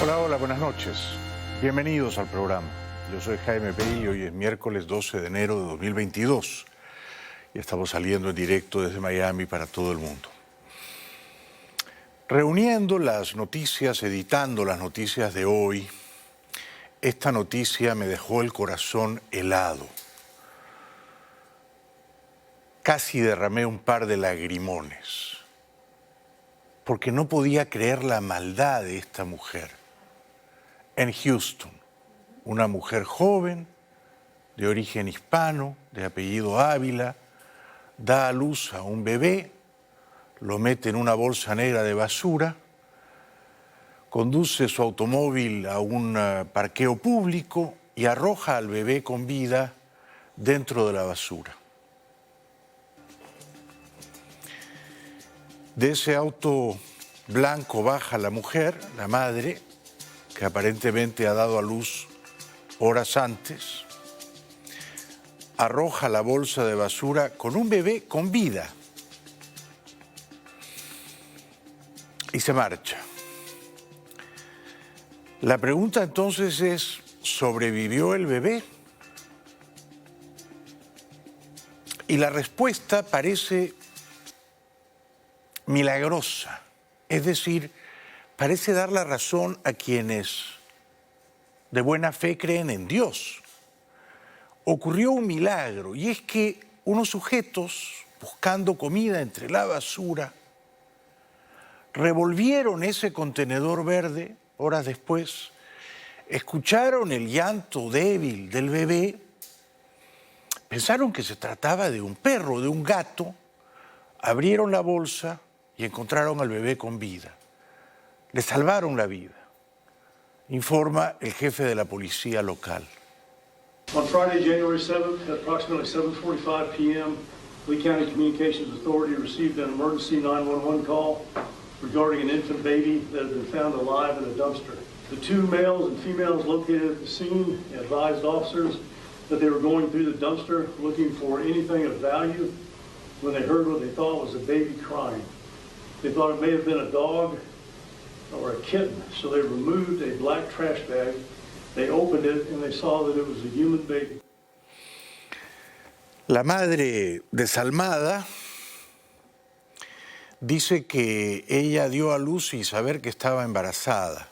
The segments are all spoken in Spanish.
Hola, hola, buenas noches. Bienvenidos al programa. Yo soy Jaime Bey y hoy es miércoles 12 de enero de 2022 y estamos saliendo en directo desde Miami para todo el mundo. Reuniendo las noticias, editando las noticias de hoy, esta noticia me dejó el corazón helado. Casi derramé un par de lagrimones, porque no podía creer la maldad de esta mujer. En Houston, una mujer joven, de origen hispano, de apellido Ávila, da a luz a un bebé, lo mete en una bolsa negra de basura, conduce su automóvil a un parqueo público y arroja al bebé con vida dentro de la basura. De ese auto blanco baja la mujer, la madre, que aparentemente ha dado a luz horas antes, arroja la bolsa de basura con un bebé con vida y se marcha. La pregunta entonces es, ¿sobrevivió el bebé? Y la respuesta parece milagrosa, es decir, parece dar la razón a quienes de buena fe creen en Dios. Ocurrió un milagro y es que unos sujetos, buscando comida entre la basura, revolvieron ese contenedor verde horas después, escucharon el llanto débil del bebé, pensaron que se trataba de un perro, de un gato, abrieron la bolsa y encontraron al bebé con vida. Le salvaron la vida, informa el jefe de la policía local. On Friday, January 7th, at approximately 7:45 p.m., Lee County Communications Authority received an emergency 911 call regarding an infant baby that had been found alive in a dumpster. The two males and females located at the scene advised officers that they were going through the dumpster looking for anything of value when they heard what they thought was a baby crying. They thought it may have been a dog or a kitten, so they removed a black trash bag. They opened it and they saw that it was a human baby. La madre desalmada dice que ella dio a luz sin saber que estaba embarazada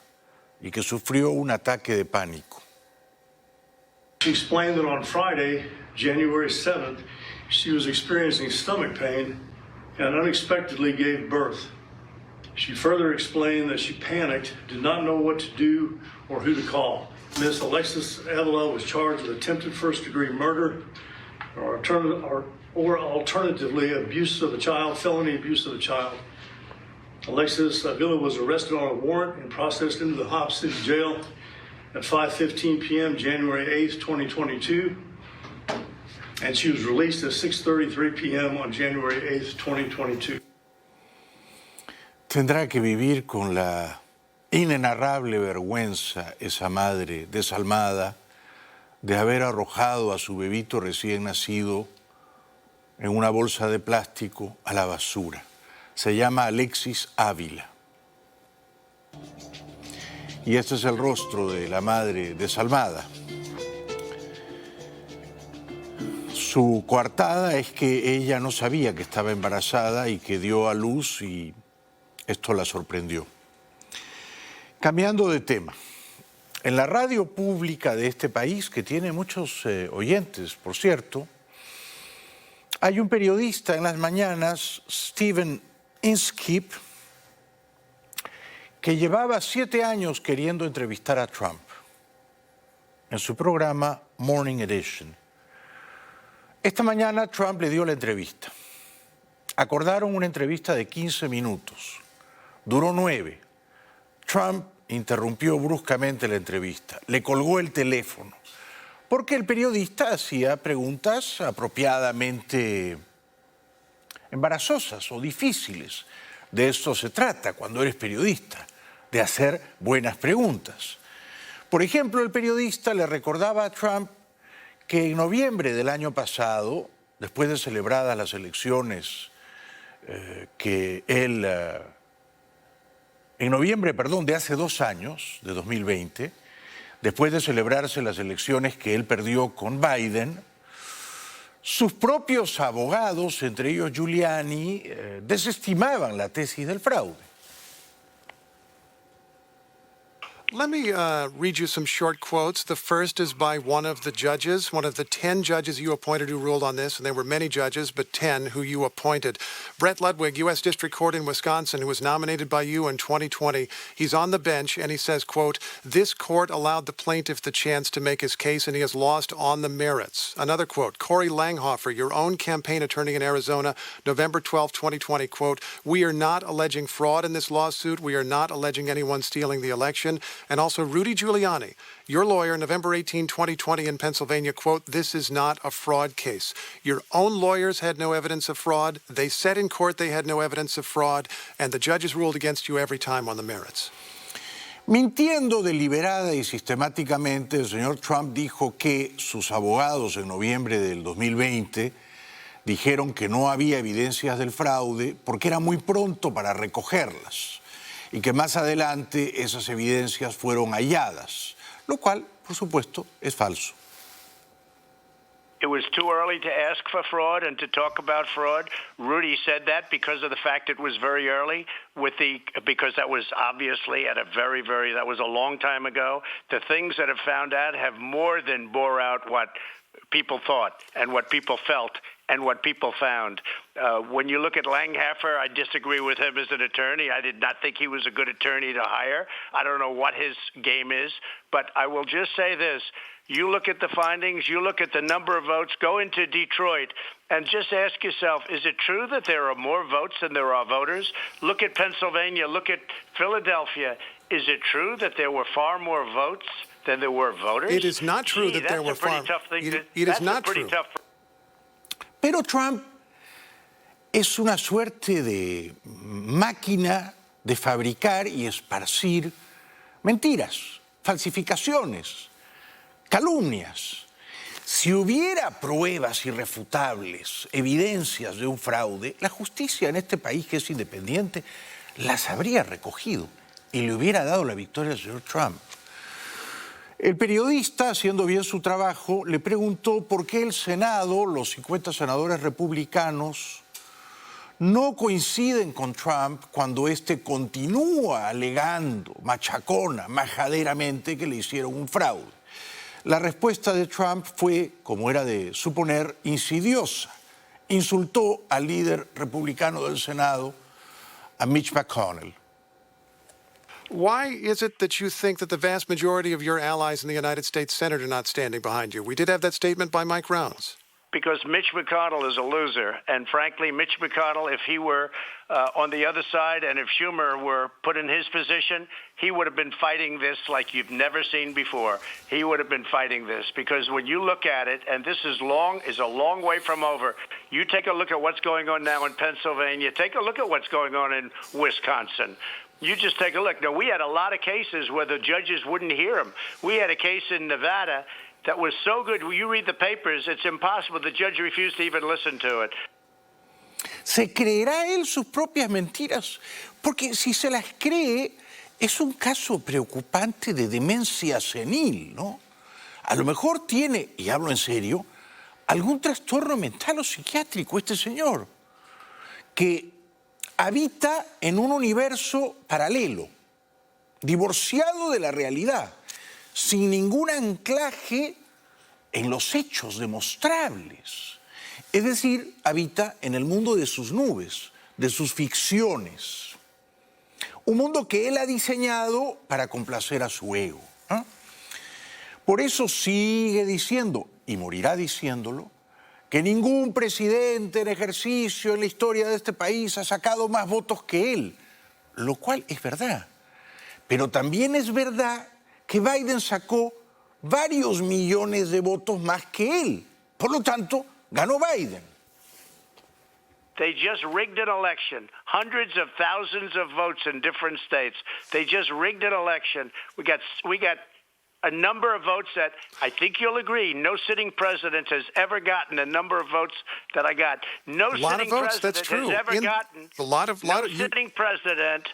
y que sufrió un ataque de pánico. She explained that on Friday, January 7th, she was experiencing stomach pain and unexpectedly gave birth. She further explained that she panicked, did not know what to do or who to call. Ms. Alexis Avila was charged with attempted first-degree murder or alternatively abuse of a child, felony abuse of a child. Alexis Avila was arrested on a warrant and processed into the Hobbs City Jail at 5:15 p.m. January 8th, 2022, and she was released at 6:33 p.m. on January 8th, 2022. Tendrá que vivir con la inenarrable vergüenza esa madre desalmada de haber arrojado a su bebito recién nacido en una bolsa de plástico a la basura. Se llama Alexis Ávila. Y este es el rostro de la madre desalmada. Su coartada es que ella no sabía que estaba embarazada y que dio a luz y esto la sorprendió. Cambiando de tema, en la radio pública de este país, que tiene muchos oyentes, por cierto, hay un periodista en las mañanas, Steven Inskeep, que llevaba 7 años queriendo entrevistar a Trump en su programa Morning Edition. Esta mañana Trump le dio la entrevista. Acordaron una entrevista de 15 minutos. Duró 9. Trump interrumpió bruscamente la entrevista, le colgó el teléfono, porque el periodista hacía preguntas apropiadamente embarazosas o difíciles. De eso se trata cuando eres periodista, de hacer buenas preguntas. Por ejemplo, el periodista le recordaba a Trump que en noviembre del año pasado, después de celebradas las elecciones que él En noviembre, perdón, de hace 2 años, de 2020, después de celebrarse las elecciones que él perdió con Biden, sus propios abogados, entre ellos Giuliani, desestimaban la tesis del fraude. Let me read you some short quotes. The first is by one of the judges, one of the 10 judges you appointed who ruled on this, and there were many judges, but 10 who you appointed. Brett Ludwig, U.S. District Court in Wisconsin, who was nominated by you in 2020. He's on the bench, and he says, quote, "This court allowed the plaintiff the chance to make his case, and he has lost on the merits." Another quote, Corey Langhofer, your own campaign attorney in Arizona, November 12, 2020, quote, "We are not alleging fraud in this lawsuit. We are not alleging anyone stealing the election." And also Rudy Giuliani, your lawyer, November 18, 2020 in Pennsylvania, quote, "This is not a fraud case. Your own lawyers had no evidence of fraud. They said in court they had no evidence of fraud, and the judges ruled against you every time on the merits." Mintiendo deliberada y sistemáticamente, el señor Trump dijo que sus abogados en noviembre del 2020 dijeron que no había evidencias del fraude porque era muy pronto para recogerlas y que más adelante esas evidencias fueron halladas, lo cual, por supuesto, es falso. It was too early to ask for fraud and to talk about fraud. Rudy said that because of the fact it was very early, because that was obviously at a that was a long time ago. The things that have found out have more than bore out what people thought and what people felt and what people found. When you look at Langhofer, I disagree with him as an attorney. I did not think he was a good attorney to hire. I don't know what his game is, but I will just say this. You look at the findings, you look at the number of votes, go into Detroit, and just ask yourself, is it true that there are more votes than there are voters? Look at Pennsylvania, look at Philadelphia. Is it true that there were far more votes than there were voters? It is not true that there were far. It is not true. Pero Trump es una suerte de máquina de fabricar y esparcir mentiras, falsificaciones, calumnias. Si hubiera pruebas irrefutables, evidencias de un fraude, la justicia en este país, que es independiente, las habría recogido y le hubiera dado la victoria al señor Trump. El periodista, haciendo bien su trabajo, le preguntó por qué el Senado, los 50 senadores republicanos, no coinciden con Trump cuando éste continúa alegando, machacona, majaderamente, que le hicieron un fraude. La respuesta de Trump fue, como era de suponer, insidiosa. Insultó al líder republicano del Senado, a Mitch McConnell. Why is it that you think that the vast majority of your allies in the United States Senate are not standing behind you? We did have that statement by Mike Rounds. Because Mitch McConnell is a loser. And frankly, Mitch McConnell, if he were on the other side and if Schumer were put in his position, he would have been fighting this like you've never seen before. He would have been fighting this because when you look at it, and this is a long way from over, you take a look at what's going on now in Pennsylvania, take a look at what's going on in Wisconsin. You just take a look. Now, we had a lot of cases where the judges wouldn't hear them. We had a case in Nevada that was so good. When you read the papers, it's impossible. The judge refused to even listen to it. ¿Se creerá él sus propias mentiras? Porque si se las cree, es un caso preocupante de demencia senil, ¿no? A lo mejor tiene, y hablo en serio, algún trastorno mental o psiquiátrico este señor, que habita en un universo paralelo, divorciado de la realidad, sin ningún anclaje en los hechos demostrables. Es decir, habita en el mundo de sus nubes, de sus ficciones. Un mundo que él ha diseñado para complacer a su ego. Por eso sigue diciendo, y morirá diciéndolo, que ningún presidente en ejercicio en la historia de este país ha sacado más votos que él, lo cual es verdad. Pero también es verdad que Biden sacó varios millones de votos más que él. Por lo tanto, ganó Biden. They just rigged an election, hundreds of thousands of votes in different states. They just rigged an election. We got a number of votes that I think you'll agree no sitting president has ever gotten a number of votes that I got. No sitting president has ever gotten. A lot of sitting president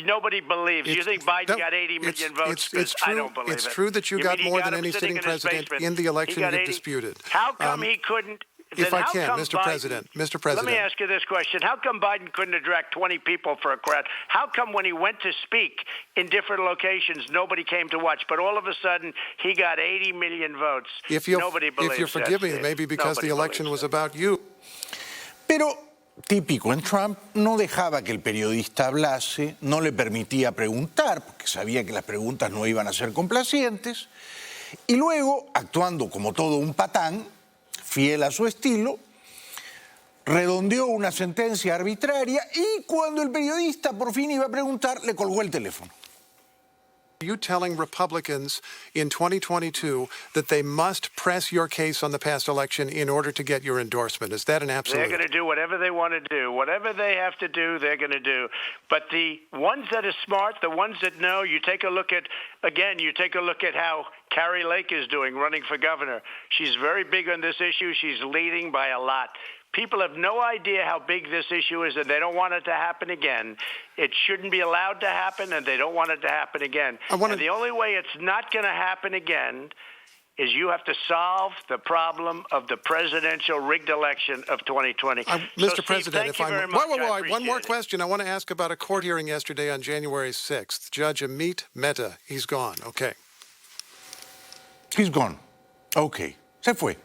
Nobody believes. You think Biden got 80 million votes? It's true, I don't believe it's it. true that you got mean he more got than him any sitting in his president basement? in the election He got you've 80? disputed. How come he couldn't? If then I how can, come Mr. Biden, Mr. President. Let me ask you this question. How come Biden couldn't attract 20 people for a crowd? How come when he went to speak in different locations, nobody came to watch, but all of a sudden he got 80 million votes? Nobody believes if you forgive me, Steve. maybe because Nobody the election believes was about you. Pero, típico en Trump, no dejaba que el periodista hablase, no le permitía preguntar, porque sabía que las preguntas no iban a ser complacientes, y luego, actuando como todo un patán, fiel a su estilo, redondeó una sentencia arbitraria y cuando el periodista por fin iba a preguntar, le colgó el teléfono. Are you telling Republicans in 2022 that they must press your case on the past election in order to get your endorsement? Is that an absolute? They're going to do whatever they want to do. Whatever they have to do, they're going to do. But the ones that are smart, the ones that know, you take a look at how Carrie Lake is doing, running for governor. She's very big on this issue. She's leading by a lot. People have no idea how big this issue is, and they don't want it to happen again. It shouldn't be allowed to happen, and they don't want it to happen again. And the only way it's not going to happen again is you have to solve the problem of the presidential rigged election of 2020. Mr. President, if I'm... One more it. question. I want to ask about a court hearing yesterday on January 6th. Judge Amit Mehta, he's gone. Okay. He's gone. Ok, se fue.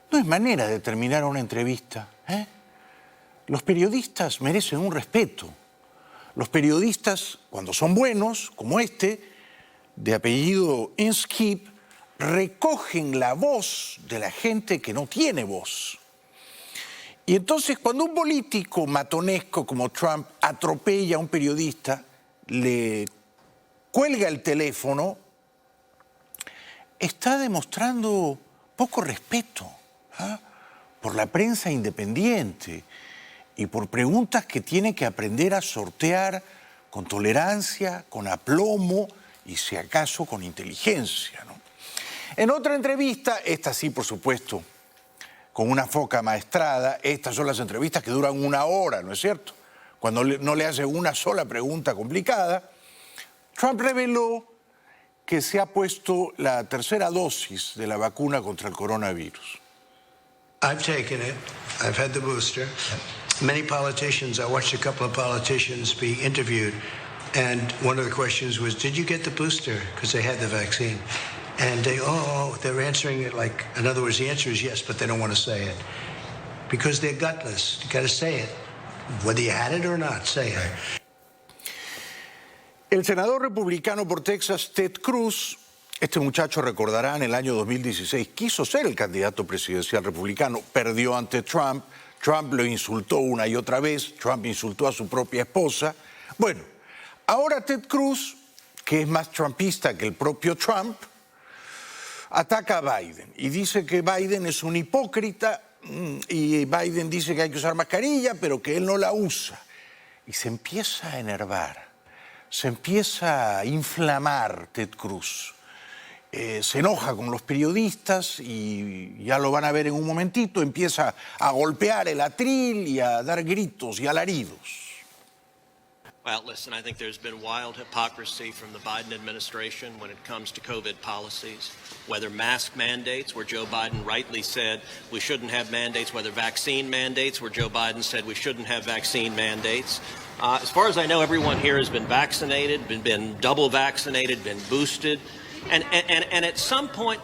No es manera de terminar una entrevista, ¿eh? Los periodistas merecen un respeto. Los periodistas, cuando son buenos, como este, de apellido Inskip, recogen la voz de la gente que no tiene voz. Y entonces, cuando un político matonesco como Trump atropella a un periodista, le cuelga el teléfono, está demostrando poco respeto por la prensa independiente y por preguntas que tiene que aprender a sortear con tolerancia, con aplomo y si acaso con inteligencia, ¿no? En otra entrevista, esta sí por supuesto, con una foca maestrada, estas son las entrevistas que duran 1 hora, ¿no es cierto? Cuando no le hacen una sola pregunta complicada, Trump reveló que se ha puesto la tercera dosis de la vacuna contra el coronavirus. I've taken it. I've had the booster. Many politicians, I watched a couple of politicians be interviewed, and one of the questions was, did you get the booster? Because they had the vaccine. And they're answering it like, in other words, the answer is yes, but they don't want to say it. Because they're gutless. You got to say it. Whether you had it or not, say it. El senador republicano por Texas, Ted Cruz, este muchacho recordará en el año 2016, quiso ser el candidato presidencial republicano, perdió ante Trump, Trump lo insultó una y otra vez, Trump insultó a su propia esposa. Bueno, ahora Ted Cruz, que es más trumpista que el propio Trump, ataca a Biden y dice que Biden es un hipócrita y Biden dice que hay que usar mascarilla, pero que él no la usa. Y se empieza a enervar, se empieza a inflamar Ted Cruz. Se enoja con los periodistas y ya lo van a ver en un momentito, empieza a golpear el atril y a dar gritos y alaridos. Well, listen, I think there's been wild hypocrisy from the Biden administration when it comes to COVID policies, whether mask mandates, where Joe Biden rightly said we shouldn't have mandates, whether vaccine mandates, where Joe Biden said we shouldn't have vaccine mandates. As far as I know, everyone here has been vaccinated, been double vaccinated, been boosted. And at some point,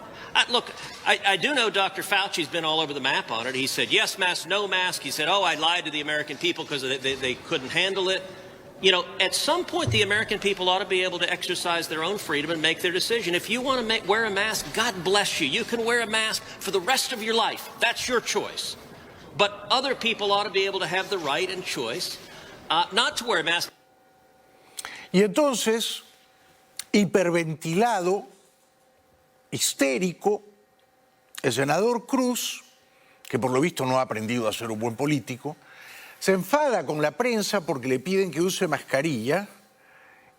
look, I do know Dr. Fauci's been all over the map on it. He said, yes mask, no mask. He said, I lied to the American people because they couldn't handle it. You know, at some point, the American people ought to be able to exercise their own freedom and make their decision. If you want to wear a mask, God bless you. You can wear a mask for the rest of your life. That's your choice. But other people ought to be able to have the right and choice not to wear a mask. Y entonces, hiperventilado, histérico, el senador Cruz, que por lo visto no ha aprendido a ser un buen político, se enfada con la prensa porque le piden que use mascarilla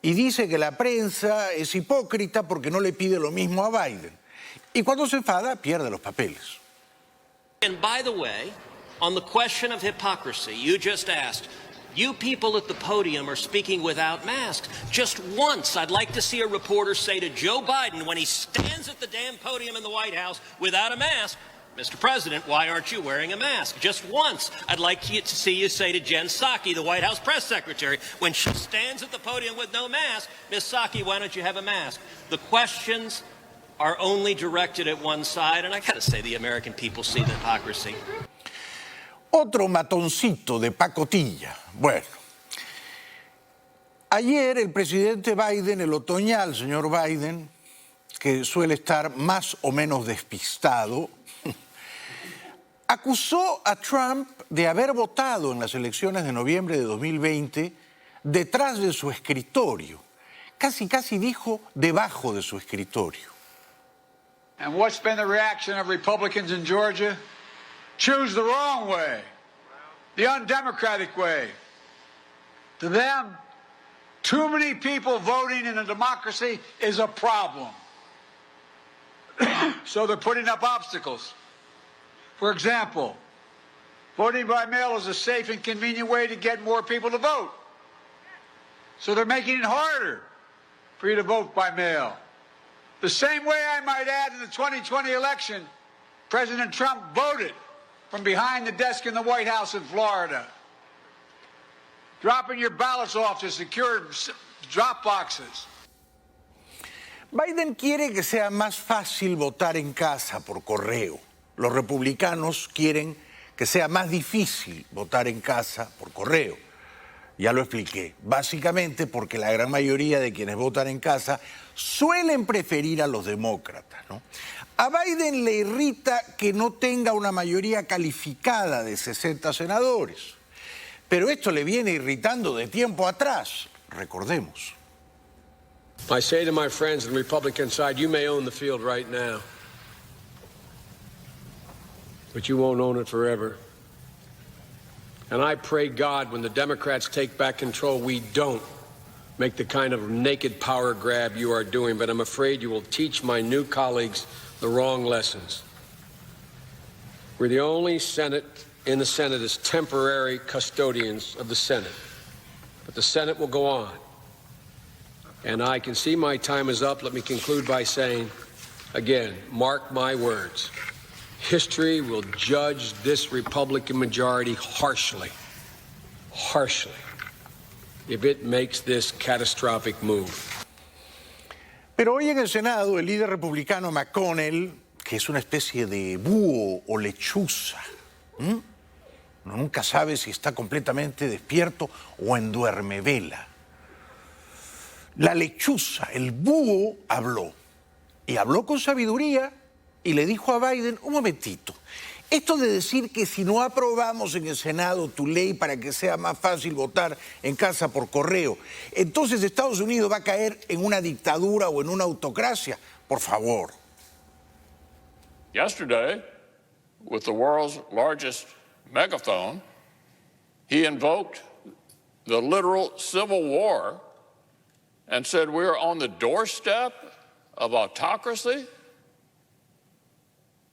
y dice que la prensa es hipócrita porque no le pide lo mismo a Biden. Y cuando se enfada, pierde los papeles. And by the way, on the question of hypocrisy, you just asked, You people at the podium are speaking without masks. Just once, I'd like to see a reporter say to Joe Biden when he stands at the damn podium in the White House without a mask, Mr. President, why aren't you wearing a mask? Just once, I'd like to see you say to Jen Psaki, the White House press secretary, when she stands at the podium with no mask, Ms. Psaki, why don't you have a mask? The questions are only directed at one side, and I gotta say, the American people see the hypocrisy. Otro matoncito de pacotilla. Bueno, ayer el presidente Biden, el otoñal señor Biden, que suele estar más o menos despistado, acusó a Trump de haber votado en las elecciones de noviembre de 2020 detrás de su escritorio. Casi dijo debajo de su escritorio. And what's been the reaction of Republicans in Georgia? Choose the wrong way, the undemocratic way. To them, too many people voting in a democracy is a problem. So they're putting up obstacles. For example, voting by mail is a safe and convenient way to get more people to vote. So they're making it harder for you to vote by mail. The same way, I might add, in the 2020 election, President Trump voted from behind the desk in the White House in Florida, dropping your ballots off to secure drop boxes. Biden quiere que sea más fácil votar en casa por correo. Los republicanos quieren que sea más difícil votar en casa por correo. Ya lo expliqué. Básicamente porque la gran mayoría de quienes votan en casa suelen preferir a los demócratas, ¿no? A Biden le irrita que no tenga una mayoría calificada de 60 senadores. Pero esto le viene irritando de tiempo atrás, recordemos. I say to my friends on the Republican side, you may own the field right now, but you won't own it forever. And I pray God when the Democrats take back control, we don't make the kind of naked power grab you are doing, but I'm afraid you will teach my new colleagues the wrong lessons. We're the only Senate in the Senate as temporary custodians of the Senate, but the Senate will go on. And I can see my time is up. Let me conclude by saying, again, mark my words. History will judge this Republican majority harshly, if it makes this catastrophic move. Pero hoy en el Senado, el líder republicano McConnell, que es una especie de búho o lechuza, uno nunca sabe si está completamente despierto o en duermevela. La lechuza, el búho, habló. Y habló con sabiduría y le dijo a Biden, un momentito, esto de decir que si no aprobamos en el Senado tu ley para que sea más fácil votar en casa por correo, entonces Estados Unidos va a caer en una dictadura o en una autocracia. Por favor. Yesterday, with the world's largest megaphone, he invoked the literal civil war and said we're on the doorstep of autocracy.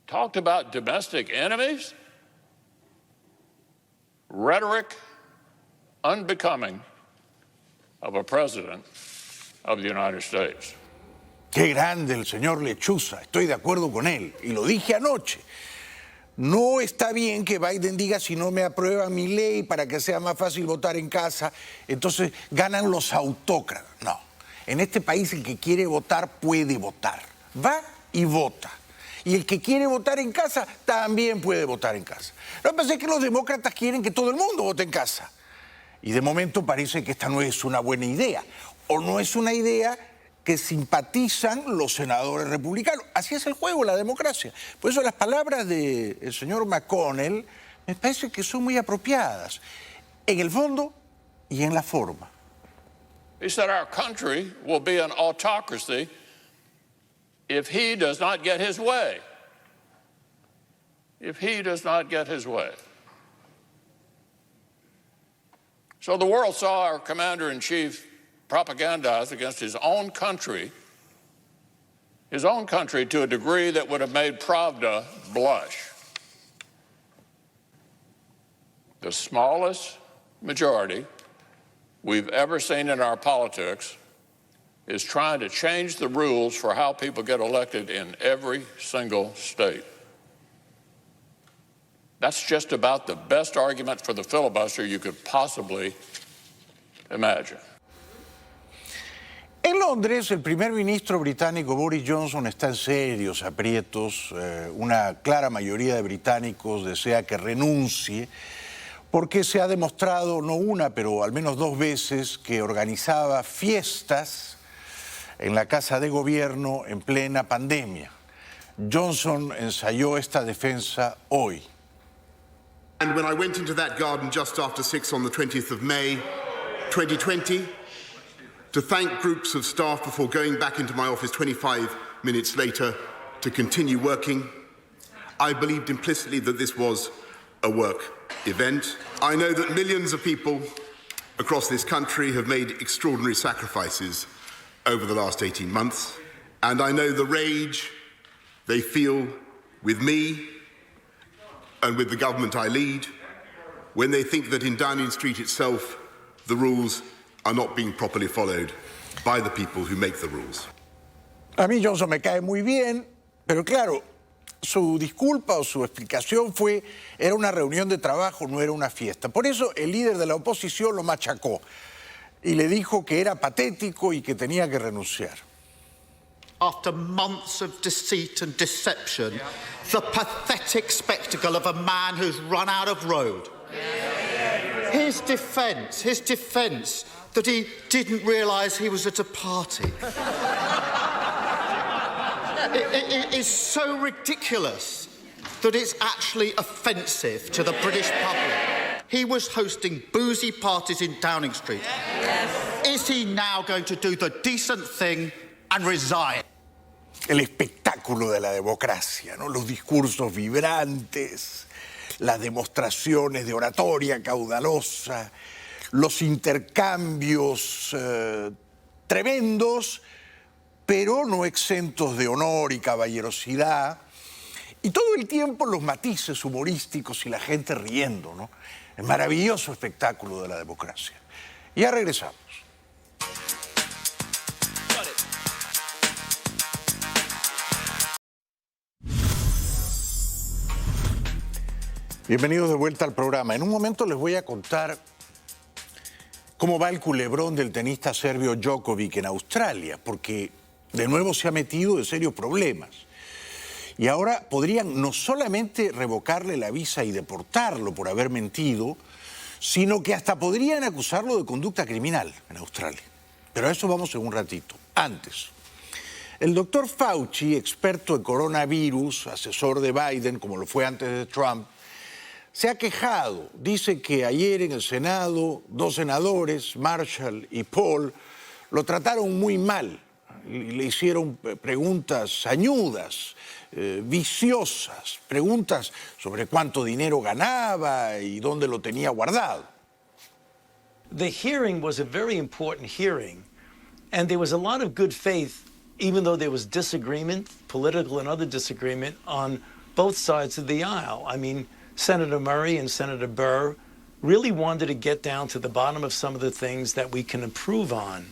Talked about domestic enemies. Rhetoric unbecoming of a president of the United States. Qué grande el señor Lechuza, estoy de acuerdo con él, y lo dije anoche. No está bien que Biden diga si no me aprueban mi ley para que sea más fácil votar en casa, entonces ganan los autócratas. No, en este país el que quiere votar puede votar, va y vota. Y el que quiere votar en casa también puede votar en casa. Lo que pasa es que los demócratas quieren que todo el mundo vote en casa. Y de momento parece que esta no es una buena idea, o no es una idea que simpatizan los senadores republicanos. Así es el juego, la democracia. Por eso las palabras del señor McConnell me parece que son muy apropiadas, en el fondo y en la forma. He said our country will be an autocracy if he does not get his way. If he does not get his way. So the world saw our commander-in-chief propagandize against his own country to a degree that would have made Pravda blush. The smallest majority we've ever seen in our politics is trying to change the rules for how people get elected in every single state. That's just about the best argument for the filibuster you could possibly imagine. En Londres, el primer ministro británico Boris Johnson está en serios aprietos. Una clara mayoría de británicos desea que renuncie porque se ha demostrado, no una, pero al menos 2 veces, que organizaba fiestas en la Casa de Gobierno en plena pandemia. Johnson ensayó esta defensa hoy. And when I went into that garden just after 6 on the 20th of May, 2020, to thank groups of staff before going back into my office 25 minutes later to continue working, I believed implicitly that this was a work event. I know that millions of people across this country have made extraordinary sacrifices over the last 18 months, and I know the rage they feel with me and with the government I lead when they think that in Downing Street itself the rules are not being properly followed by the people who make the rules. A mí Johnson me cae muy bien, pero claro, su disculpa o su explicación era una reunión de trabajo, no era una fiesta. Por eso el líder de la oposición lo machacó y le dijo que era patético y que tenía que renunciar. After months of deceit and deception, the pathetic spectacle of a man who's run out of road. His defence that he didn't realise he was at a party. It is so ridiculous that it's actually offensive to the British public. He was hosting boozy parties in Downing Street. Is he now going to do the decent thing and resign? El espectáculo de la democracia, ¿no? Los discursos vibrantes, las demostraciones de oratoria caudalosa, los intercambios tremendos, pero no exentos de honor y caballerosidad, y todo el tiempo los matices humorísticos y la gente riendo, ¿no? El maravilloso espectáculo de la democracia. Ya regresamos. Bienvenidos de vuelta al programa. En un momento les voy a contar cómo va el culebrón del tenista serbio Djokovic en Australia, porque de nuevo se ha metido en serios problemas. Y ahora podrían no solamente revocarle la visa y deportarlo por haber mentido, sino que hasta podrían acusarlo de conducta criminal en Australia. Pero a eso vamos en un ratito. Antes, el doctor Fauci, experto en coronavirus, asesor de Biden, como lo fue antes de Trump, se ha quejado. Dice que ayer en el Senado 2 senadores, Marshall y Paul, lo trataron muy mal. Le hicieron preguntas sañudas, viciosas, preguntas sobre cuánto dinero ganaba y dónde lo tenía guardado. The hearing was a very important hearing, and there was a lot of good faith, even though there was disagreement, political and other disagreement, on both sides of the aisle. I mean, Senator Murray and Senator Burr really wanted to get down to the bottom of some of the things that we can improve on.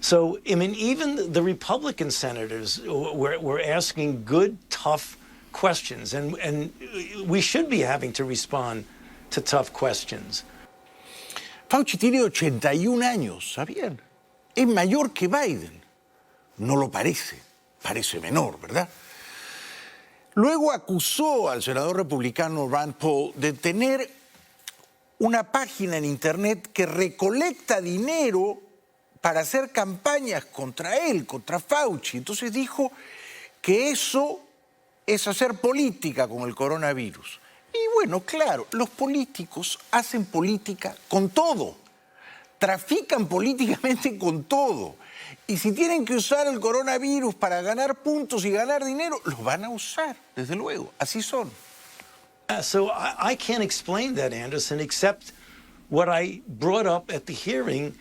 So, I mean, even the Republican senators were asking good, tough questions, and we should be having to respond to tough questions. Fauci tiene 81 años, ¿sabían? Es mayor que Biden. No lo parece, parece menor, ¿verdad? Luego acusó al senador republicano Rand Paul de tener una página en Internet que recolecta dinero para hacer campañas contra él, contra Fauci. Entonces dijo que eso es hacer política con el coronavirus. Y bueno, claro, los políticos hacen política con todo, trafican políticamente con todo. Y si tienen que usar el coronavirus para ganar puntos y ganar dinero, los van a usar, desde luego, así son. So I can't explain that, Anderson, except what I brought up at the hearing,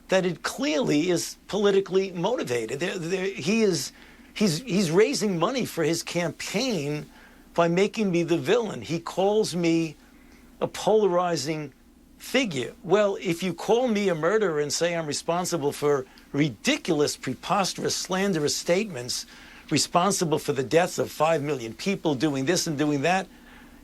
that it clearly is politically motivated. He's raising money for his campaign by making me the villain. He calls me a polarizing figure. Well, if you call me a murderer and say I'm responsible for ridiculous, preposterous, slanderous statements, responsible for the deaths of 5 million people doing this and doing that,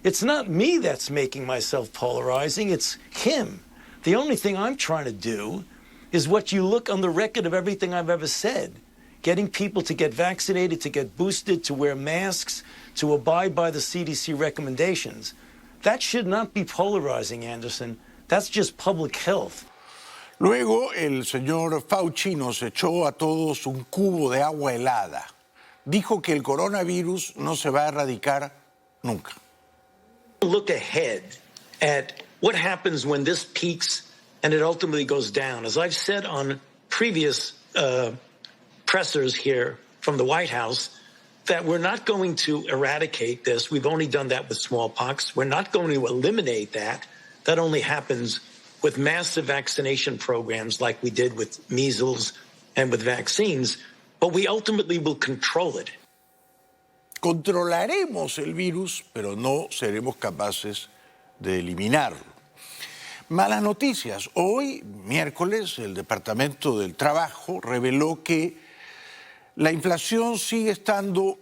it's not me that's making myself polarizing, it's him. The only thing I'm trying to do is what you look on the record of everything I've ever said. Getting people to get vaccinated, to get boosted, to wear masks, to abide by the CDC recommendations. That should not be polarizing, Anderson. That's just public health. Luego el señor Fauci nos echó a todos un cubo de agua helada. Dijo que el coronavirus no se va a erradicar nunca. Look ahead at what happens when this peaks and it ultimately goes down. As I've said on previous pressers here from the White House, that we're not going to eradicate this. We've only done that with smallpox. We're not going to eliminate that. That only happens with massive vaccination programs like we did with measles and with vaccines, but we ultimately will control it. Controlaremos el virus, pero no seremos capaces de eliminarlo. Malas noticias. Hoy, miércoles, el Departamento del Trabajo reveló que la inflación sigue estando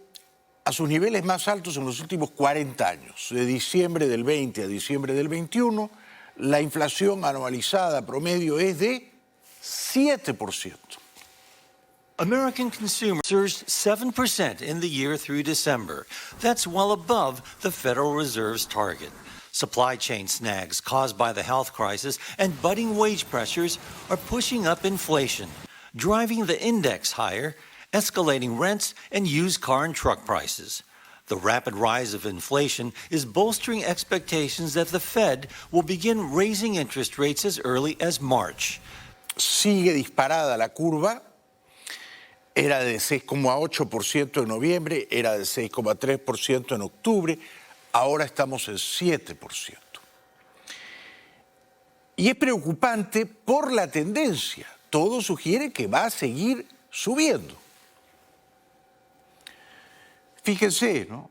a sus niveles más altos en los últimos 40 años. De diciembre del 20 a diciembre del 21, la inflación anualizada promedio es de 7%. American consumers surged 7% in the year through December. That's well above the Federal Reserve's target. Supply chain snags caused by the health crisis and budding wage pressures are pushing up inflation, driving the index higher, escalating rents and used car and truck prices. The rapid rise of inflation is bolstering expectations that the Fed will begin raising interest rates as early as March. Sigue disparada la curva. Era de 6,8% en noviembre, era de 6,3% en octubre, ahora estamos en 7%. Y es preocupante por la tendencia. Todo sugiere que va a seguir subiendo. Fíjense, ¿no?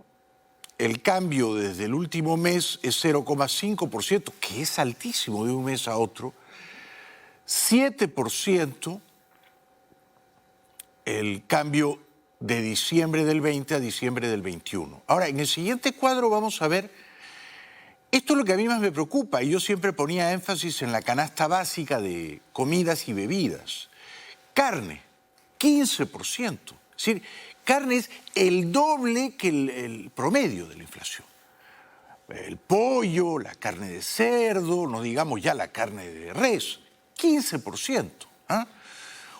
El cambio desde el último mes es 0,5%, que es altísimo de un mes a otro. 7% el cambio de diciembre del 20 a diciembre del 21. Ahora, en el siguiente cuadro vamos a ver, esto es lo que a mí más me preocupa, y yo siempre ponía énfasis en la canasta básica de comidas y bebidas. Carne, 15%. Es decir, carne es el doble que el promedio de la inflación. El pollo, la carne de cerdo, no digamos ya la carne de res, 15%. ¿Ah?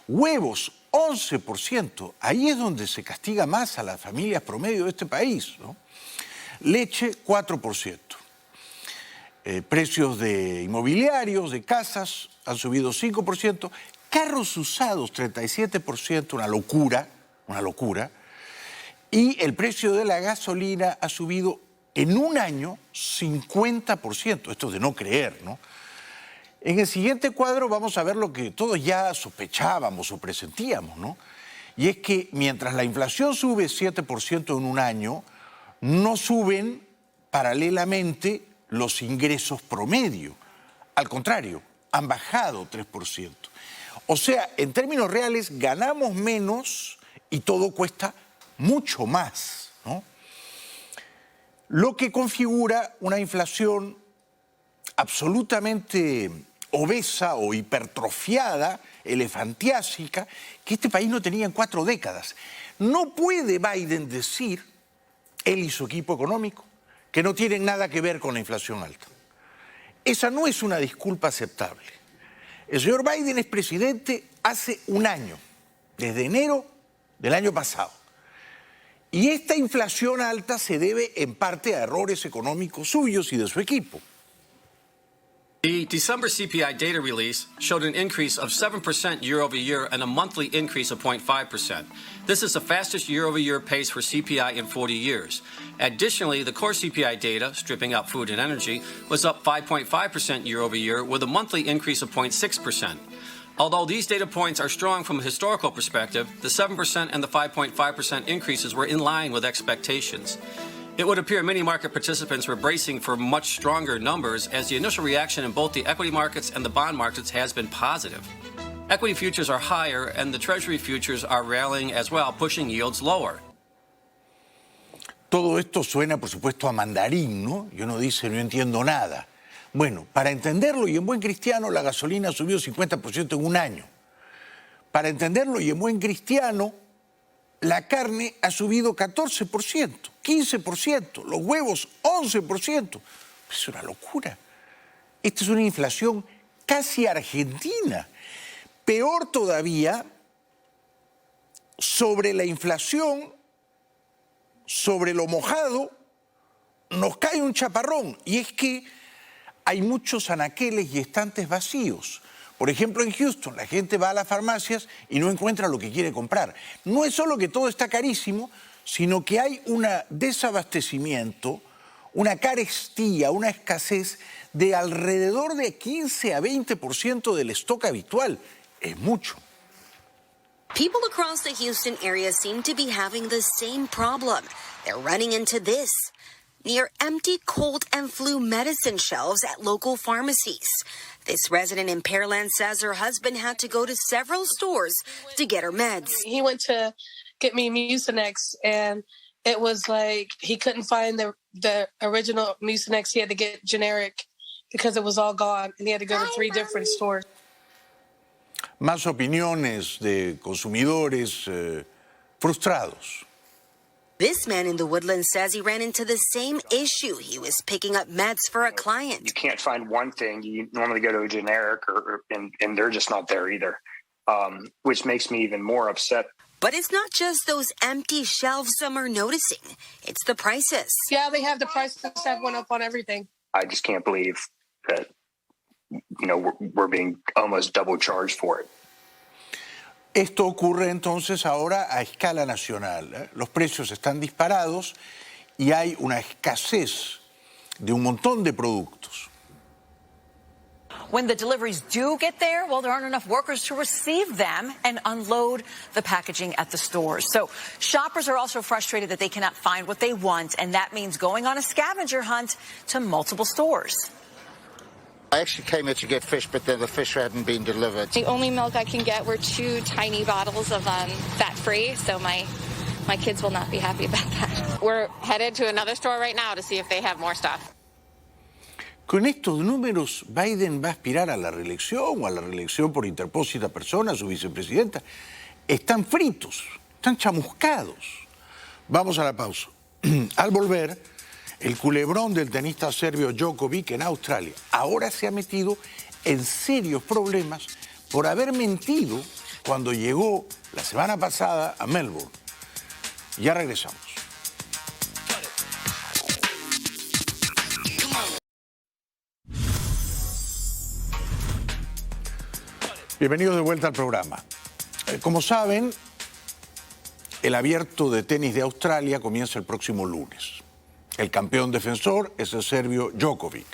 Huevos, 11%. Ahí es donde se castiga más a las familias promedio de este país, ¿no? Leche, 4%. Precios de inmobiliarios, de casas, han subido 5%. Carros usados, 37%, una locura. Y el precio de la gasolina ha subido en un año 50%. Esto es de no creer, ¿no? En el siguiente cuadro vamos a ver lo que todos ya sospechábamos o presentíamos, ¿no? Y es que mientras la inflación sube 7% en un año, no suben paralelamente los ingresos promedio. Al contrario, han bajado 3%. O sea, en términos reales, ganamos menos y todo cuesta mucho más, ¿no? Lo que configura una inflación absolutamente obesa o hipertrofiada, elefantiásica, que este país no tenía en 4 décadas. No puede Biden decir, él y su equipo económico, que no tienen nada que ver con la inflación alta. Esa no es una disculpa aceptable. El señor Biden es presidente hace un año, desde enero del año pasado. Y esta inflación alta se debe en parte a errores económicos suyos y de su equipo. The December CPI data release showed an increase of 7% year over year and a monthly increase of 0.5%. This is the fastest year-over-year pace for CPI in 40 years. Additionally, the core CPI data, stripping out food and energy, was up 5.5% year over year with a monthly increase of 0.6%. Although these data points are strong from a historical perspective, the 7% and the 5.5% increases were in line with expectations. It would appear many market participants were bracing for much stronger numbers as the initial reaction in both the equity markets and the bond markets has been positive. Equity futures are higher and the Treasury futures are rallying as well, pushing yields lower. Todo esto suena, por supuesto, a mandarín, ¿no? Y uno dice, no entiendo nada. Bueno, para entenderlo y en buen cristiano, la gasolina subió 50% en un año. Para entenderlo y en buen cristiano, la carne ha subido 14%, 15%, los huevos 11%. Es una locura. Esta es una inflación casi argentina. Peor todavía, sobre la inflación, sobre lo mojado, nos cae un chaparrón. Y es que hay muchos anaqueles y estantes vacíos. Por ejemplo, en Houston, la gente va a las farmacias y no encuentra lo que quiere comprar. No es solo que todo está carísimo, sino que hay un desabastecimiento, una carestía, una escasez de alrededor de 15 a 20% del stock habitual. Es mucho. People across the Houston area seem to be having the same problem. They're running into this. Near empty cold and flu medicine shelves at local pharmacies. This resident in Pearland says her husband had to go to several stores to get her meds. He went to get me Mucinex, and it was like he couldn't find the original Mucinex. He had to get generic because it was all gone, and he had to go to 3 different stores. Más opiniones de consumidores frustrados. This man in the Woodlands says he ran into the same issue. He was picking up meds for a client. You can't find one thing. You normally go to a generic, and they're just not there either, which makes me even more upset. But it's not just those empty shelves some are noticing. It's the prices. Yeah, they have the prices have went up on everything. I just can't believe that, we're being almost double charged for it. Esto ocurre entonces ahora a escala nacional. Los precios están disparados y hay una escasez de un montón de productos. When the deliveries do get there, well, there aren't enough workers to receive them and unload the packaging at the stores. So shoppers are also frustrated that they cannot find what they want, and that means going on a scavenger hunt to multiple stores. I actually came here to get fish, but the fish hadn't been delivered. The only milk I can get were 2 tiny bottles of fat-free, so my kids will not be happy about that. We're headed to another store right now to see if they have more stuff. Con estos números, Biden va a aspirar a la reelección o a la reelección por interpósita persona, su vicepresidenta. Están fritos, están chamuscados. Vamos a la pausa. Al volver, el culebrón del tenista serbio Djokovic en Australia ahora se ha metido en serios problemas por haber mentido cuando llegó la semana pasada a Melbourne. Ya regresamos. Bienvenidos de vuelta al programa. Como saben, el Abierto de Tenis de Australia comienza el próximo lunes. El campeón defensor es el serbio Djokovic.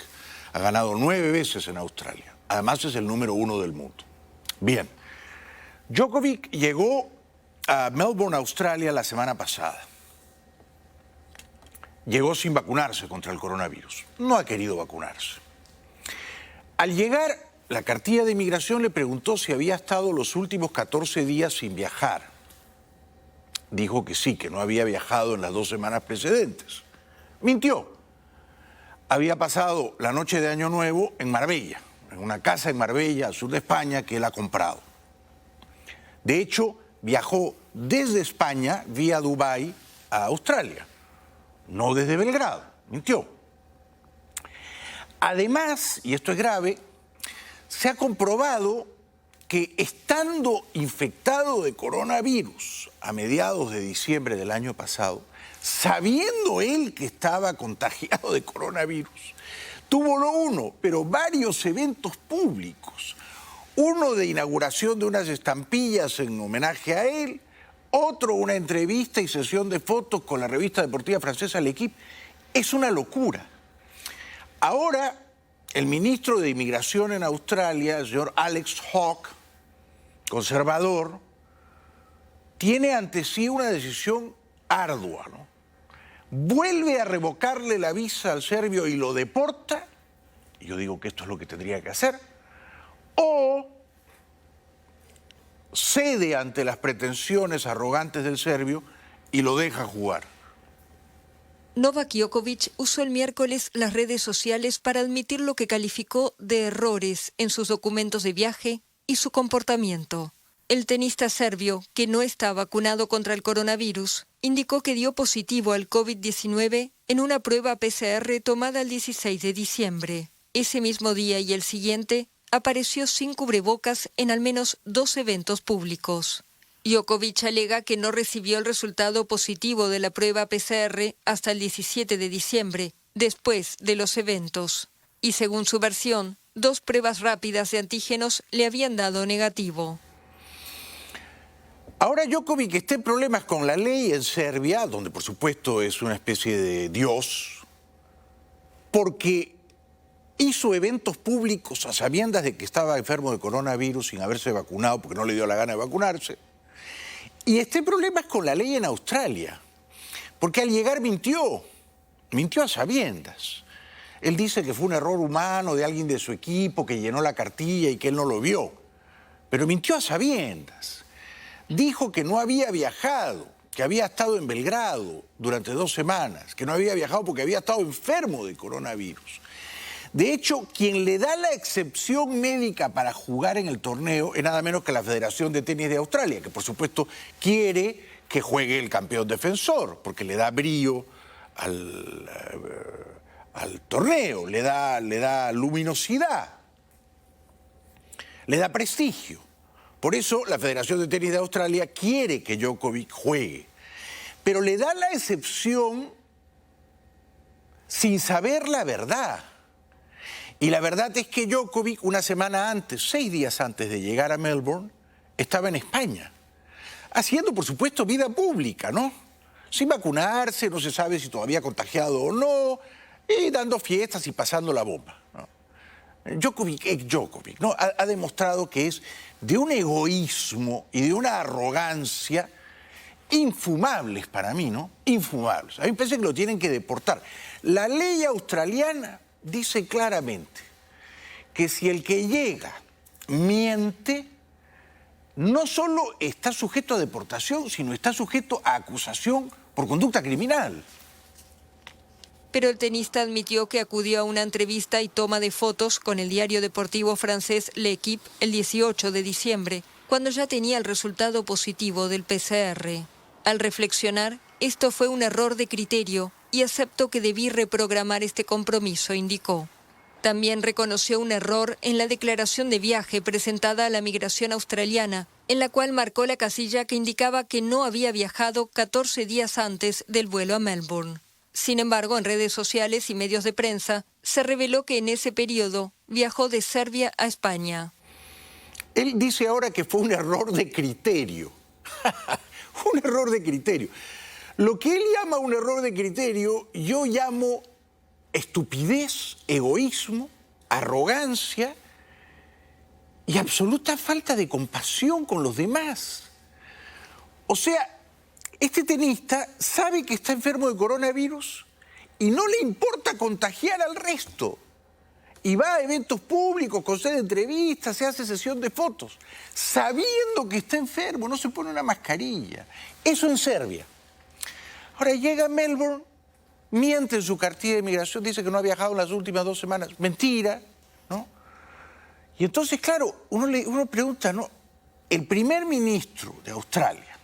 Ha ganado 9 veces en Australia. Además es el número 1 del mundo. Bien, Djokovic llegó a Melbourne, Australia, la semana pasada. Llegó sin vacunarse contra el coronavirus. No ha querido vacunarse. Al llegar, la cartilla de inmigración le preguntó si había estado los últimos 14 días sin viajar. Dijo que sí, que no había viajado en las 2 semanas precedentes. Mintió. Había pasado la noche de Año Nuevo en Marbella, en una casa en Marbella, al sur de España, que él ha comprado. De hecho, viajó desde España, vía Dubái, a Australia. No desde Belgrado. Mintió. Además, y esto es grave, se ha comprobado que estando infectado de coronavirus a mediados de diciembre del año pasado, sabiendo él que estaba contagiado de coronavirus, tuvo no uno, pero varios eventos públicos. Uno de inauguración de unas estampillas en homenaje a él, otro una entrevista y sesión de fotos con la revista deportiva francesa L'Équipe. Es una locura. Ahora, el ministro de Inmigración en Australia, el señor Alex Hawke, conservador, tiene ante sí una decisión ardua, ¿no? vuelve a revocarle la visa al serbio y lo deporta, yo digo que esto es lo que tendría que hacer, o cede ante las pretensiones arrogantes del serbio y lo deja jugar. Novak Djokovic usó el miércoles las redes sociales para admitir lo que calificó de errores en sus documentos de viaje y su comportamiento. El tenista serbio, que no está vacunado contra el coronavirus, indicó que dio positivo al COVID-19 en una prueba PCR tomada el 16 de diciembre. Ese mismo día y el siguiente, apareció sin cubrebocas en al menos 2 eventos públicos. Djokovic alega que no recibió el resultado positivo de la prueba PCR hasta el 17 de diciembre, después de los eventos. Y según su versión, 2 pruebas rápidas de antígenos le habían dado negativo. Ahora Djokovic está en problemas con la ley en Serbia, donde por supuesto es una especie de dios, porque hizo eventos públicos a sabiendas de que estaba enfermo de coronavirus sin haberse vacunado, porque no le dio la gana de vacunarse. Y este problema es con la ley en Australia, porque al llegar mintió a sabiendas. Él dice que fue un error humano de alguien de su equipo que llenó la cartilla y que él no lo vio, pero mintió a sabiendas. Dijo que no había viajado, que había estado en Belgrado durante 2 semanas, que no había viajado porque había estado enfermo de coronavirus. De hecho, quien le da la excepción médica para jugar en el torneo es nada menos que la Federación de Tenis de Australia, que por supuesto quiere que juegue el campeón defensor, porque le da brío al torneo, le da luminosidad, le da prestigio. Por eso la Federación de Tenis de Australia quiere que Djokovic juegue, pero le da la excepción sin saber la verdad. Y la verdad es que Djokovic, una semana antes, 6 días antes de llegar a Melbourne, estaba en España, haciendo, por supuesto, vida pública, ¿no? Sin vacunarse, no se sabe si todavía contagiado o no, y dando fiestas y pasando la bomba, ¿no? Djokovic es Djokovic, ¿no? Ha demostrado que es de un egoísmo y de una arrogancia infumables para mí, ¿no? Infumables. A mí me parece que lo tienen que deportar. La ley australiana dice claramente que si el que llega miente, no solo está sujeto a deportación, sino está sujeto a acusación por conducta criminal. Pero el tenista admitió que acudió a una entrevista y toma de fotos con el diario deportivo francés L'Équipe el 18 de diciembre, cuando ya tenía el resultado positivo del PCR. Al reflexionar, esto fue un error de criterio y aceptó que debí reprogramar este compromiso, indicó. También reconoció un error en la declaración de viaje presentada a la migración australiana, en la cual marcó la casilla que indicaba que no había viajado 14 días antes del vuelo a Melbourne. Sin embargo, en redes sociales y medios de prensa, se reveló que en ese periodo viajó de Serbia a España. Él dice ahora que fue un error de criterio. Un error de criterio. Lo que él llama un error de criterio, yo llamo estupidez, egoísmo, arrogancia y absoluta falta de compasión con los demás. O sea, este tenista sabe que está enfermo de coronavirus y no le importa contagiar al resto. Y va a eventos públicos, concede entrevistas, se hace sesión de fotos, sabiendo que está enfermo, no se pone una mascarilla. Eso en Serbia. Ahora llega a Melbourne, miente en su cartilla de inmigración, dice que no ha viajado en las últimas 2 semanas. Mentira, ¿no? Y entonces, claro, uno pregunta, ¿no? El primer ministro de Australia,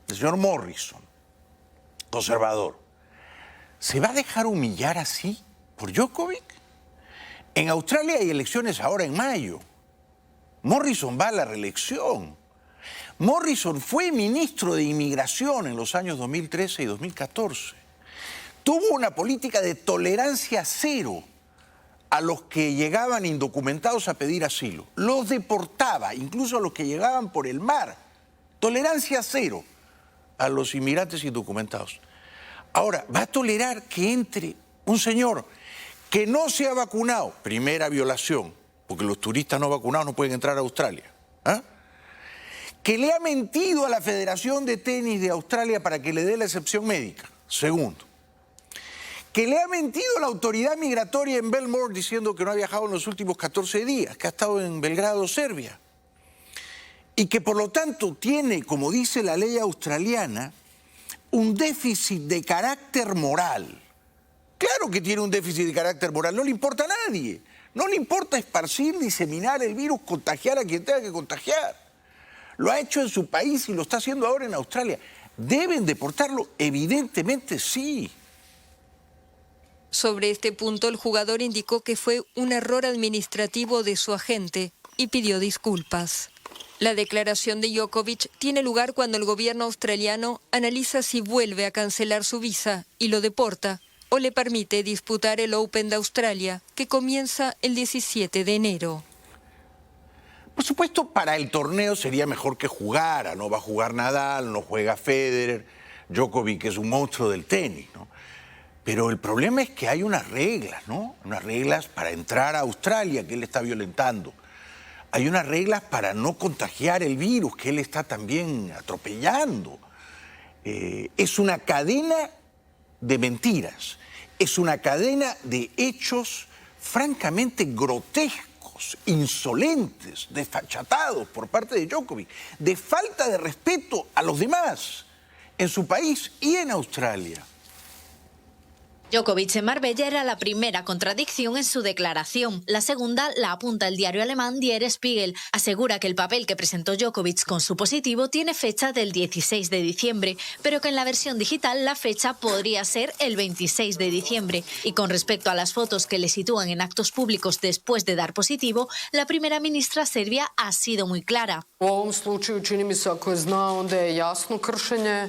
el señor Morrison, conservador, ¿se va a dejar humillar así por Djokovic? En Australia hay elecciones ahora en mayo. Morrison va a la reelección. Morrison fue ministro de Inmigración en los años 2013 y 2014. Tuvo una política de tolerancia cero a los que llegaban indocumentados a pedir asilo. Los deportaba, incluso a los que llegaban por el mar. Tolerancia cero a los inmigrantes indocumentados. Ahora, ¿va a tolerar que entre un señor que no se ha vacunado? Primera violación, porque los turistas no vacunados no pueden entrar a Australia. ¿Ah? Que le ha mentido a la Federación de Tenis de Australia para que le dé la excepción médica. Segundo. que le ha mentido a la autoridad migratoria en Belmore diciendo que no ha viajado en los últimos 14 días, que ha estado en Belgrado, Serbia. Y que por lo tanto tiene, como dice la ley australiana, un déficit de carácter moral. Claro que tiene un déficit de carácter moral, no le importa a nadie. No le importa esparcir, diseminar el virus, contagiar a quien tenga que contagiar. Lo ha hecho en su país y lo está haciendo ahora en Australia. ¿Deben deportarlo? Evidentemente sí. Sobre este punto, el jugador indicó que fue un error administrativo de su agente y pidió disculpas. La declaración de Djokovic tiene lugar cuando el gobierno australiano analiza si vuelve a cancelar su visa y lo deporta o le permite disputar el Open de Australia, que comienza el 17 de enero. Por supuesto, para el torneo sería mejor que jugara. No va a jugar Nadal, no juega Federer, Djokovic es un monstruo del tenis, ¿no? Pero el problema es que hay unas reglas, ¿no? Unas reglas para entrar a Australia que él está violentando. Hay unas reglas para no contagiar el virus que él está también atropellando. Es una cadena de mentiras. Es una cadena de hechos francamente grotescos, insolentes, desfachatados por parte de Djokovic, de falta de respeto a los demás en su país y en Australia. Djokovic en Marbella era la primera contradicción en su declaración. La segunda la apunta el diario alemán Der Spiegel. Asegura que el papel que presentó Djokovic con su positivo tiene fecha del 16 de diciembre, pero que en la versión digital la fecha podría ser el 26 de diciembre. Y con respecto a las fotos que le sitúan en actos públicos después de dar positivo, la primera ministra serbia ha sido muy clara. U ovom slučaju čini mi se ako je znao onda je jasno kršenje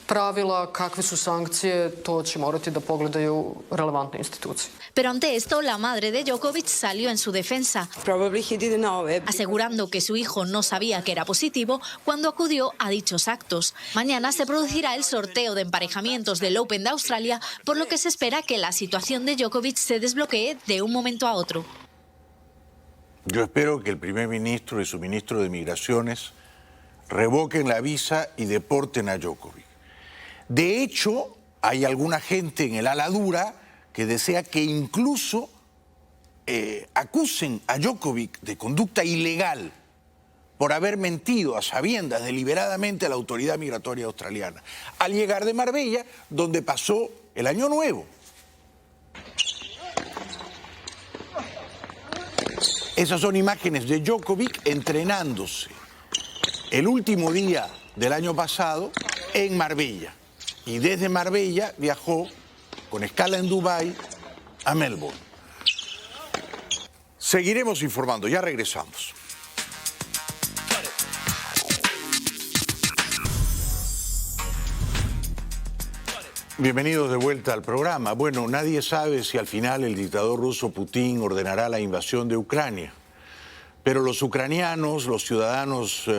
pravila, kakve su sankcije, to će morati da pogledaju relevantne institucije. Pero ante esto, la madre de Djokovic salió en su defensa, asegurando que su hijo no sabía que era positivo cuando acudió a dichos actos. Mañana se producirá el sorteo de emparejamientos del Open de Australia, por lo que se espera que la situación de Djokovic se desbloquee de un momento a otro. Yo espero que el primer ministro y su ministro de Migraciones revoquen la visa y deporten a Djokovic. De hecho, hay alguna gente en el ala dura que desea que incluso acusen a Djokovic de conducta ilegal por haber mentido a sabiendas deliberadamente a la autoridad migratoria australiana al llegar de Marbella, donde pasó el Año Nuevo. Esas son imágenes de Djokovic entrenándose el último día del año pasado en Marbella. Y desde Marbella viajó con escala en Dubái a Melbourne. Seguiremos informando, ya regresamos. Bienvenidos de vuelta al programa. Bueno, nadie sabe si al final el dictador ruso Putin ordenará la invasión de Ucrania. Pero los ucranianos, los ciudadanos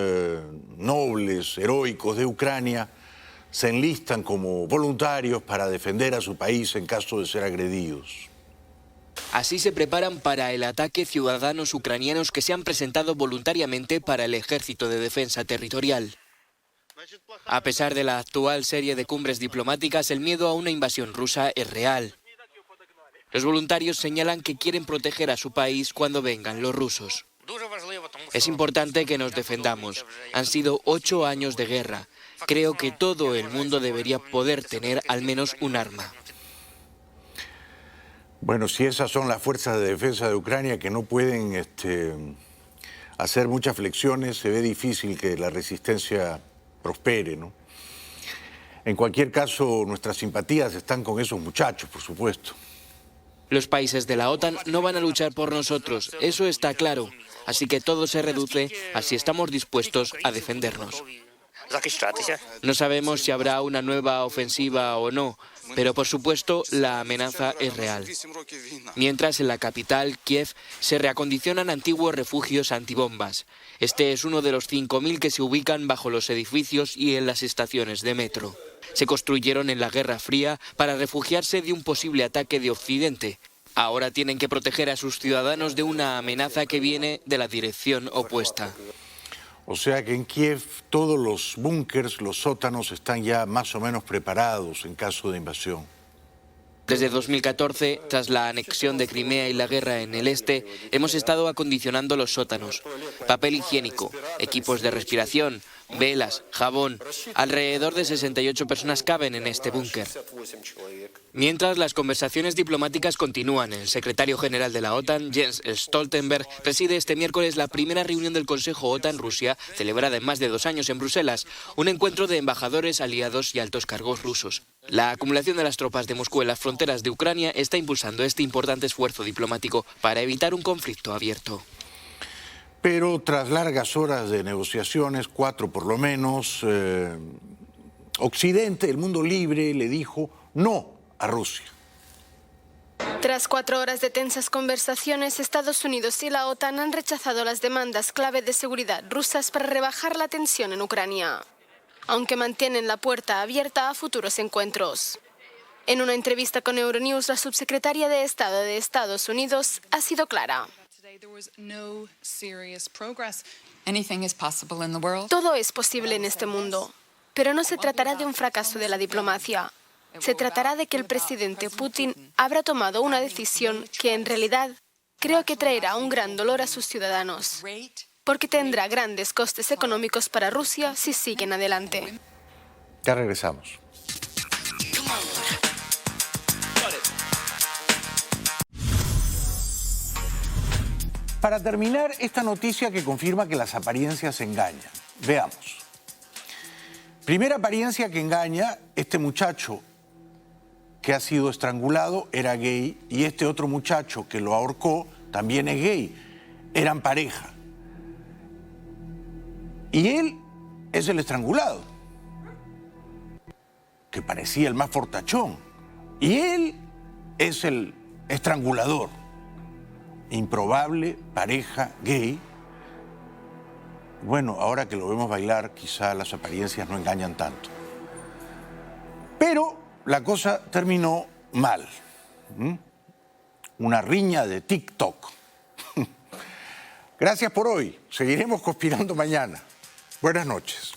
nobles, heroicos de Ucrania, se enlistan como voluntarios para defender a su país en caso de ser agredidos. Así se preparan para el ataque ciudadanos ucranianos que se han presentado voluntariamente para el Ejército de Defensa Territorial. A pesar de la actual serie de cumbres diplomáticas, el miedo a una invasión rusa es real. Los voluntarios señalan que quieren proteger a su país cuando vengan los rusos. Es importante que nos defendamos. Han sido 8 años de guerra. Creo que todo el mundo debería poder tener al menos un arma. Bueno, si esas son las fuerzas de defensa de Ucrania que no pueden hacer muchas flexiones, se ve difícil que la resistencia prospere, ¿no? En cualquier caso, nuestras simpatías están con esos muchachos, por supuesto. Los países de la OTAN no van a luchar por nosotros, eso está claro. Así que todo se reduce a si estamos dispuestos a defendernos. No sabemos si habrá una nueva ofensiva o no, pero por supuesto la amenaza es real. Mientras en la capital, Kiev, se reacondicionan antiguos refugios antibombas. Este es uno de los 5.000 que se ubican bajo los edificios y en las estaciones de metro. Se construyeron en la Guerra Fría para refugiarse de un posible ataque de Occidente. Ahora tienen que proteger a sus ciudadanos de una amenaza que viene de la dirección opuesta. O sea que en Kiev todos los búnkers, los sótanos están ya más o menos preparados en caso de invasión. Desde 2014, tras la anexión de Crimea y la guerra en el este, hemos estado acondicionando los sótanos. Papel higiénico, equipos de respiración, velas, jabón. Alrededor de 68 personas caben en este búnker. Mientras las conversaciones diplomáticas continúan, el secretario general de la OTAN, Jens Stoltenberg, preside este miércoles la primera reunión del Consejo OTAN-Rusia, celebrada en más de 2 años en Bruselas, un encuentro de embajadores, aliados y altos cargos rusos. La acumulación de las tropas de Moscú en las fronteras de Ucrania está impulsando este importante esfuerzo diplomático para evitar un conflicto abierto. Pero tras largas horas de negociaciones, 4 por lo menos, Occidente, el mundo libre, le dijo no a Rusia. Tras 4 horas de tensas conversaciones, Estados Unidos y la OTAN han rechazado las demandas clave de seguridad rusas para rebajar la tensión en Ucrania, aunque mantienen la puerta abierta a futuros encuentros. En una entrevista con Euronews, la subsecretaria de Estado de Estados Unidos ha sido clara. Todo es posible en este mundo, pero no se tratará de un fracaso de la diplomacia. Se tratará de que el presidente Putin habrá tomado una decisión que en realidad creo que traerá un gran dolor a sus ciudadanos, porque tendrá grandes costes económicos para Rusia si siguen adelante. Ya regresamos. Para terminar, esta noticia que confirma que las apariencias engañan. Veamos. Primera apariencia que engaña, este muchacho que ha sido estrangulado era gay y este otro muchacho que lo ahorcó también es gay. Eran pareja. Y él es el estrangulado, que parecía el más fortachón. Y él es el estrangulador. Improbable pareja gay. Bueno, ahora que lo vemos bailar, quizá las apariencias no engañan tanto. Pero la cosa terminó mal. Una riña de TikTok. Gracias por hoy. Seguiremos conspirando mañana. Buenas noches.